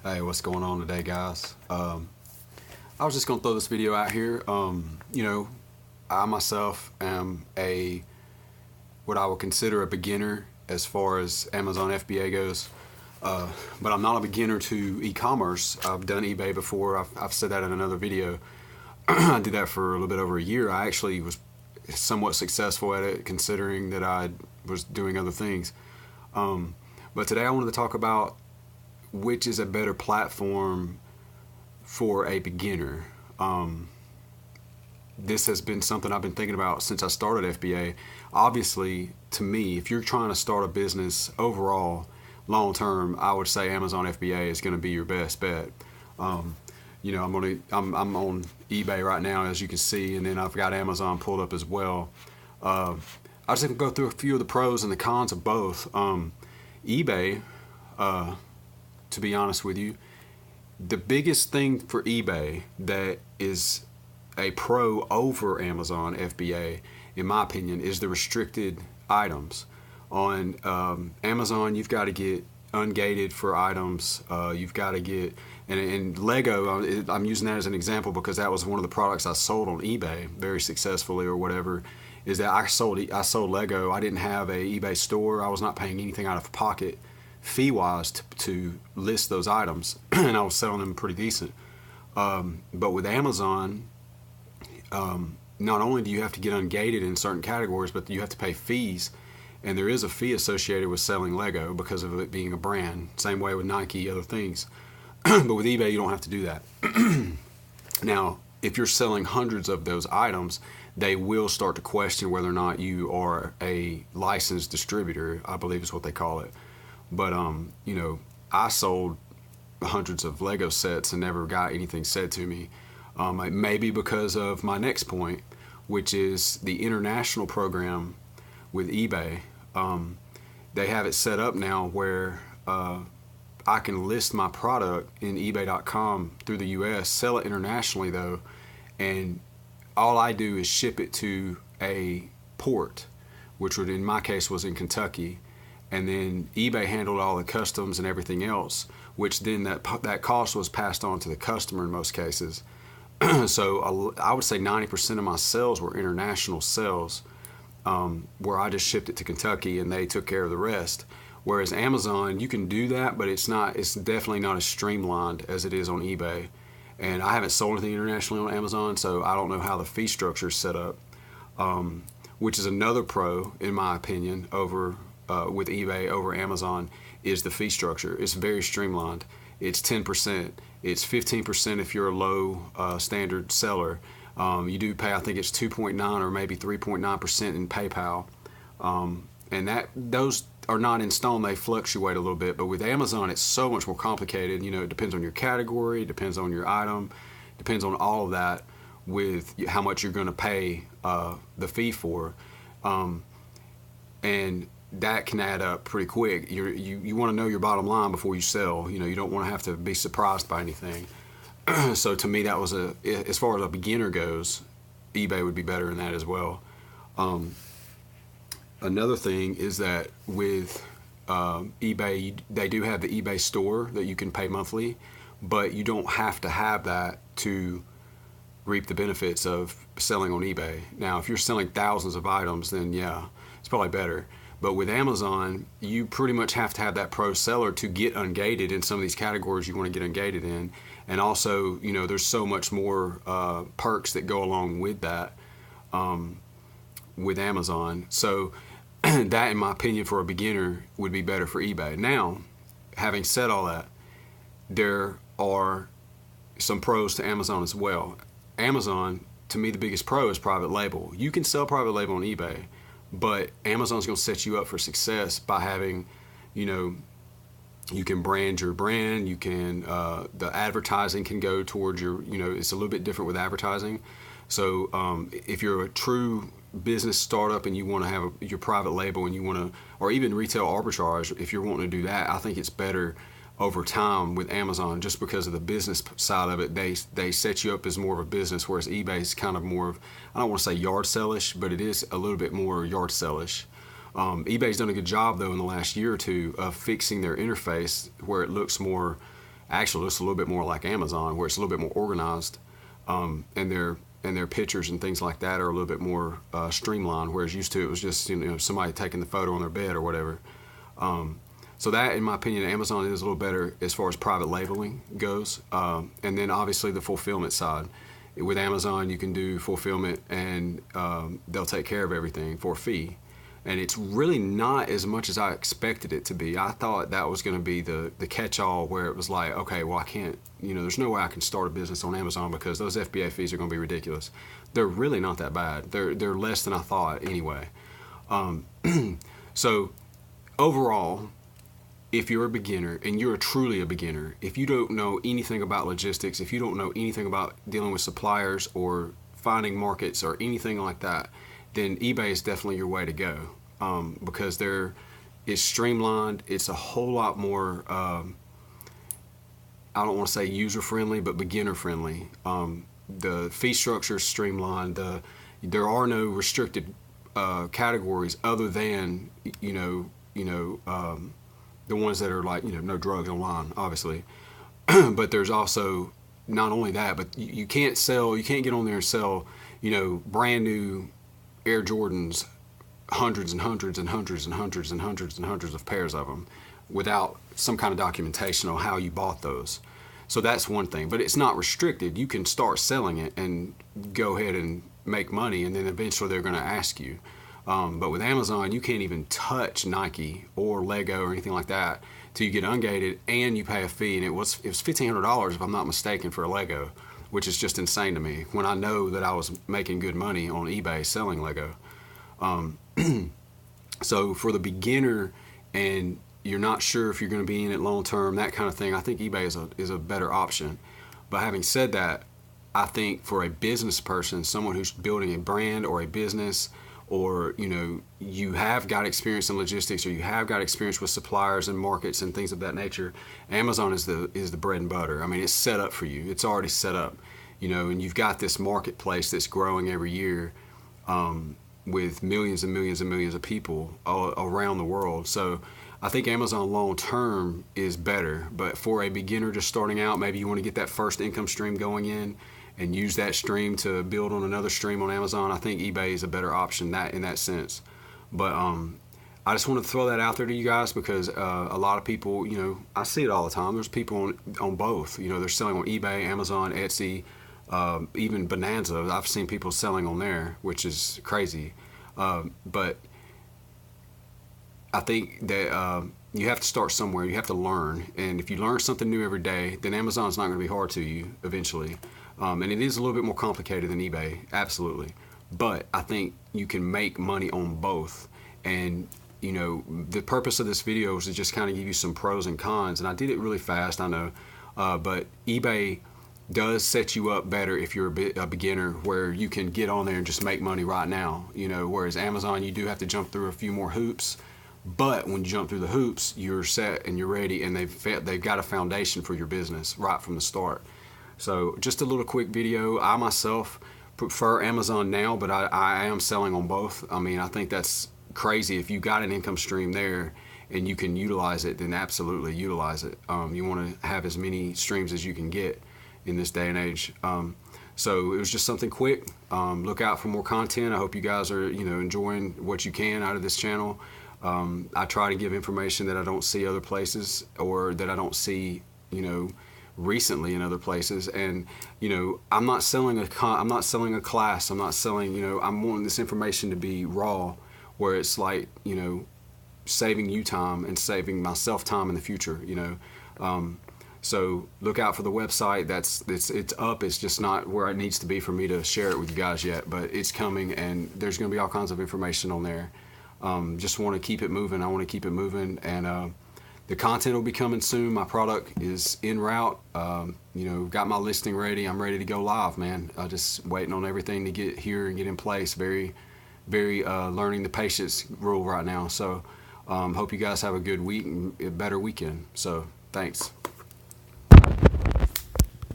Hey, what's going on today, guys? I was just gonna throw this video out here. I myself am what I would consider a beginner as far as Amazon FBA goes, but I'm not a beginner to e-commerce. I've done eBay before. I've said that in another video. I did that for a little bit over a year. I actually was somewhat successful at it, considering that I was doing other things. But today I wanted to talk about which is a better platform for a beginner. This has been something I've been thinking about since I started FBA. Obviously, to me, if you're trying to start a business overall, long term, I would say Amazon FBA is going to be your best bet. I'm on eBay right now, as you can see, and then I've got Amazon pulled up as well. I just going to go through a few of the pros and the cons of both. eBay, to be honest with you, the biggest thing for eBay that is a pro over Amazon FBA, in my opinion, is the restricted items. On Amazon, you've got to get ungated for items. You've got to get, and Lego, I'm using that as an example because that was one of the products I sold on eBay very successfully or whatever, is that I sold Lego. I didn't have a eBay store. I was not paying anything out of pocket fee-wise to list those items, and I was selling them pretty decent. But with Amazon, not only do you have to get ungated in certain categories, but you have to pay fees, and there is a fee associated with selling Lego because of it being a brand. Same way with Nike, other things. But with eBay, you don't have to do that. Now, if you're selling hundreds of those items, they will start to question whether or not you are a licensed distributor, I believe is what they call it. But, I sold hundreds of Lego sets and never got anything said to me. Maybe because of my next point, which is the international program with eBay. They have it set up now where I can list my product in ebay.com through the US, sell it internationally though, and all I do is ship it to a port, which would in my case was in Kentucky. And then eBay handled all the customs and everything else, which then that cost was passed on to the customer in most cases. So I would say 90% of my sales were international sales, where I just shipped it to Kentucky and they took care of the rest. Whereas Amazon, you can do that, but it's definitely not as streamlined as it is on eBay. And I haven't sold anything internationally on Amazon, so I don't know how the fee structure is set up, which is another pro, in my opinion, with eBay over Amazon, is the fee structure. It's very streamlined. It's 10%. It's 15% if you're a low standard seller. You do pay, I think it's 2.9 or maybe 3.9% in PayPal. And those are not in stone. They fluctuate a little bit. But with Amazon, it's so much more complicated. It depends on your category, it depends on your item, depends on all of that with how much you're going to pay the fee for. And that can add up pretty quick. You want to know your bottom line before you sell. You don't want to have to be surprised by anything. So to me, that was as far as a beginner goes, eBay would be better in that as well. Another thing is that with eBay, they do have the eBay store that you can pay monthly, but you don't have to have that to reap the benefits of selling on eBay. Now, if you're selling thousands of items, then yeah, it's probably better. But with Amazon, you pretty much have to have that pro seller to get ungated in some of these categories you want to get ungated in. And also, there's so much more perks that go along with that with Amazon. So that, in my opinion, for a beginner would be better for eBay. Now, having said all that, there are some pros to Amazon as well. Amazon, to me, the biggest pro is private label. You can sell private label on eBay, but Amazon's going to set you up for success by having, you can brand your brand. You can, the advertising can go towards your, it's a little bit different with advertising. So if you're a true business startup and you want to have your private label and you want to, or even retail arbitrage, if you're wanting to do that, I think it's better over time with Amazon just because of the business side of it. They set you up as more of a business, whereas eBay is kind of more of, I don't want to say yard sellish, but it is a little bit more yard sellish. eBay's done a good job though in the last year or two of fixing their interface where it looks more actually it's a little bit more like Amazon, where it's a little bit more organized, and their pictures and things like that are a little bit more streamlined. Whereas used to it was just somebody taking the photo on their bed or whatever. So that, in my opinion, Amazon is a little better as far as private labeling goes. And then obviously the fulfillment side. With Amazon, you can do fulfillment, and they'll take care of everything for a fee. And it's really not as much as I expected it to be. I thought that was going to be the catch-all, where it was like, okay, well, I can't, there's no way I can start a business on Amazon because those FBA fees are going to be ridiculous. They're really not that bad. They're less than I thought anyway. So overall, if you're a beginner, and you're truly a beginner, if you don't know anything about logistics, if you don't know anything about dealing with suppliers or finding markets or anything like that, then eBay is definitely your way to go, because it's streamlined. It's a whole lot more, I don't want to say user-friendly, but beginner-friendly. The fee structure is streamlined. There are no restricted categories other than, the ones that are like, no drugs online, obviously. But there's also not only that, but you can't get on there and sell, brand new Air Jordans, hundreds and hundreds and hundreds and hundreds and hundreds and hundreds of pairs of them, without some kind of documentation on how you bought those. So that's one thing, but it's not restricted. You can start selling it and go ahead and make money, and then eventually they're going to ask you. But with Amazon, you can't even touch Nike or Lego or anything like that till you get ungated, and you pay a fee. And it was $1,500, if I'm not mistaken, for a Lego, which is just insane to me when I know that I was making good money on eBay selling Lego. So for the beginner, and you're not sure if you're going to be in it long term, that kind of thing, I think eBay is a better option. But having said that, I think for a business person, someone who's building a brand or a business, or you have got experience in logistics, or you have got experience with suppliers and markets and things of that nature, Amazon is the bread and butter. I mean, it's set up for you. It's already set up, and you've got this marketplace that's growing every year, with millions and millions and millions of people all around the world. So I think Amazon long term is better. But for a beginner just starting out, maybe you want to get that first income stream going in and use that stream to build on another stream on Amazon, I think eBay is a better option in that sense. But I just want to throw that out there to you guys, because a lot of people, I see it all the time. There's people on both. They're selling on eBay, Amazon, Etsy, even Bonanza. I've seen people selling on there, which is crazy. But I think that you have to start somewhere. You have to learn. And if you learn something new every day, then Amazon's not going to be hard to you eventually. And it is a little bit more complicated than eBay, absolutely. But I think you can make money on both. And, the purpose of this video is to just kind of give you some pros and cons. And I did it really fast, I know. But eBay does set you up better if you're a beginner, where you can get on there and just make money right now. Whereas Amazon, you do have to jump through a few more hoops. But when you jump through the hoops, you're set and you're ready, and they've got a foundation for your business right from the start. So just a little quick video. I myself prefer Amazon now, but I am selling on both. I mean, I think that's crazy. If you got an income stream there and you can utilize it, then absolutely utilize it. You want to have as many streams as you can get in this day and age. So it was just something quick. Look out for more content. I hope you guys are enjoying what you can out of this channel. I try to give information that I don't see other places, or that I don't see recently in other places. And I'm not selling a class. I'm not selling, I'm wanting this information to be raw, where it's like saving you time and saving myself time in the future. So look out for the website. It's up. It's just not where it needs to be for me to share it with you guys yet, but it's coming, and there's going to be all kinds of information on there. Just want to keep it moving. I want to keep it moving, and the content will be coming soon. My product is en route. Got my listing ready. I'm ready to go live, man. Just waiting on everything to get here and get in place. Very, very learning the patience rule right now. So hope you guys have a good week and a better weekend. So thanks.